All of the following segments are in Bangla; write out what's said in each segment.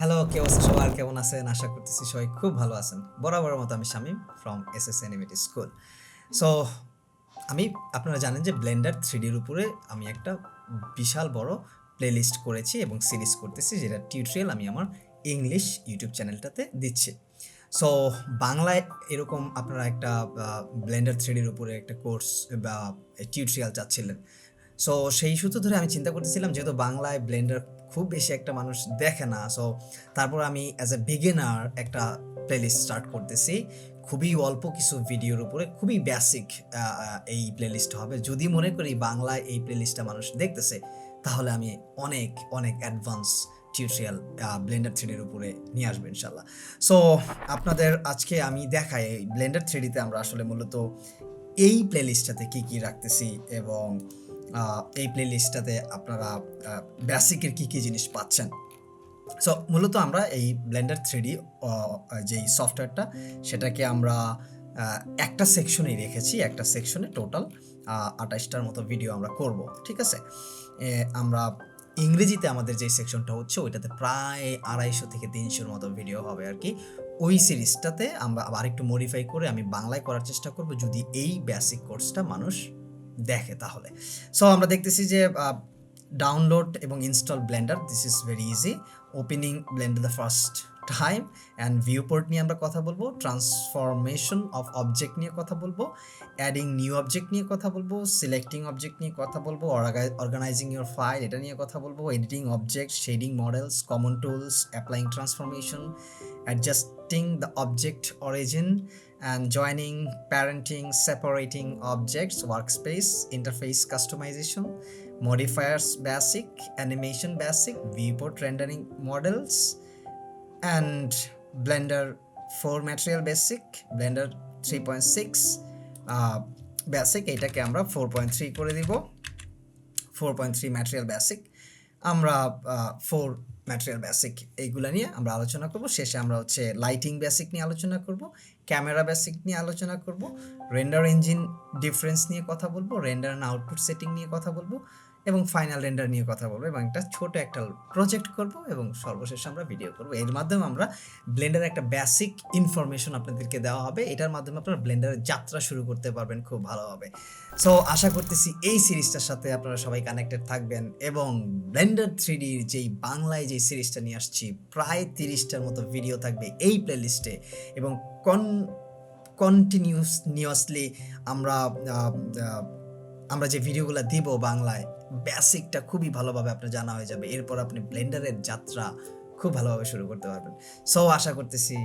হ্যালো, কি অবস্থা সবার? কেমন আছেন? আশা করতেছি সবাই খুব ভালো আছেন। বরাবরের মতো আমি Shamim from SS animated school. So আমি আপনারা জানেন যে ব্লেন্ডার 3D এর উপরে আমি একটা বিশাল বড় প্লেলিস্ট করেছি এবং সিরিজ করতেছি যেটা টিউটোরিয়াল আমি আমার ইংলিশ ইউটিউব চ্যানেলটাতে দিচ্ছি। সো বাংলায় এরকম আপনারা একটা ব্লেন্ডার 3D এর উপরে একটা কোর্স বা টিউটোরিয়াল চাচ্ছিলেন। সো সেই সূত্র ধরে আমি চিন্তা করতেছিলাম যেহেতু বাংলায় ব্লেন্ডার খুব বেশি একটা মানুষ দেখে না। সো তারপর আমি অ্যাজ এ বিগিনার একটা প্লেলিস্ট স্টার্ট করতেছি। খুবই অল্প কিছু ভিডিওর উপরে খুবই বেসিক এই প্লেলিস্ট হবে। যদি মনে করি বাংলায় এই প্লেলিস্টটা মানুষ দেখতেছে, তাহলে আমি অনেক, অনেক অ্যাডভান্স টিউটোরিয়াল ব্লেন্ডার 3D এর উপরে নিয়ে আসবো ইনশাআল্লাহ। সো আপনাদের আজকে আমি দেখাই এই ব্লেন্ডার 3D তে আমরা আসলে মূলত এই প্লেলিস্টটাতে কি রাখতেছি এবং এই প্লেলিস্টটাতে আপনারা বেসিকের কি জিনিস পাচ্ছেন। সো মূলত আমরা এই ব্লেন্ডার 3D যেই সফটওয়্যারটা সেটাকে আমরা একটা সেকশনেই রেখেছি। একটা সেকশনে টোটাল ২৮টার মতো ভিডিও আমরা করব। ঠিক আছে? আমরা ইংরেজিতে আমাদের যে সেকশনটা হচ্ছে ওইটাতে প্রায় ২৫০ থেকে ৩০০ মতো ভিডিও হবে আরকি। ওই সিরিজটাতে আমরা আবার একটু মডিফাই করে আমি বাংলায় করার চেষ্টা করব যদি এই বেসিক কোর্সটা মানুষ দেখে তাহলে। সো আমরা দেখতেছি যে ডাউনলোড এবং install Blender, this is very easy. Opening Blender the first time and viewport নিয়ে আমরা কথা বলবো, ট্রান্সফরমেশন অফ অবজেক্ট নিয়ে কথা বলবো, অ্যাডিং নিউ অবজেক্ট নিয়ে কথা বলবো, সিলেক্টিং অবজেক্ট নিয়ে কথা বলবো, অর্গানাইজিং ইউর ফাইল এটা নিয়ে কথা বলবো, editing object, shading models, common tools, applying transformation, adjusting the object origin, and joining, parenting, separating objects, workspace, interface customization, modifiers basic, animation basic, viewport rendering models, and Blender 4 material basic, Blender 3.6 basic এটাকে আমরা 4.3 করে দিব। 4.3 ম্যাটেরিয়াল বেসিক আমরা 4 ম্যাটেরিয়াল বেসিক এইগুলা নিয়ে আমরা আলোচনা করব। শেষে আমরা হচ্ছে লাইটিং বেসিক নিয়ে আলোচনা করব, ক্যামেরা বেসিক নিয়ে আলোচনা করব, রেন্ডার ইঞ্জিন ডিফারেন্স নিয়ে কথা বলবো, রেন্ডার অ্যান্ড আউটপুট সেটিং নিয়ে কথা বলবো এবং ফাইনাল রেন্ডার নিয়ে কথা বলবো এবং একটা ছোট একটা প্রজেক্ট করব এবং সর্বশেষে আমরা ভিডিও করব। এর মাধ্যমে আমরা ব্লেন্ডারের একটা বেসিক ইনফরমেশন আপনাদেরকে দেওয়া হবে। এটার মাধ্যমে আপনারা ব্লেন্ডারের যাত্রা শুরু করতে পারবেন খুব ভালোভাবে। সো আশা করতেছি এই সিরিজটার সাথে আপনারা সবাই কানেক্টেড থাকবেন এবং ব্লেন্ডার 3D যেই বাংলায় যেই সিরিজটা নিয়ে আসছি প্রায় 30টার মতো ভিডিও থাকবে এই প্লেলিস্টে এবং কন্টিনিউয়াসলি আমরা আমরা যে ভিডিওগুলো দিব বাংলায় বেসিকটা খুবই ভালোভাবে আপনার জানা হয়ে যাবে। এরপর আপনি ব্লেন্ডারের যাত্রা খুব ভালোভাবে শুরু করতে পারবেন। সো আশা করতেছি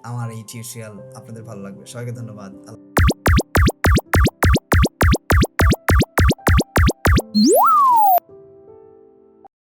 আমার এই টিউটোরিয়াল আপনাদের ভালো লাগবে। সবাইকে ধন্যবাদ।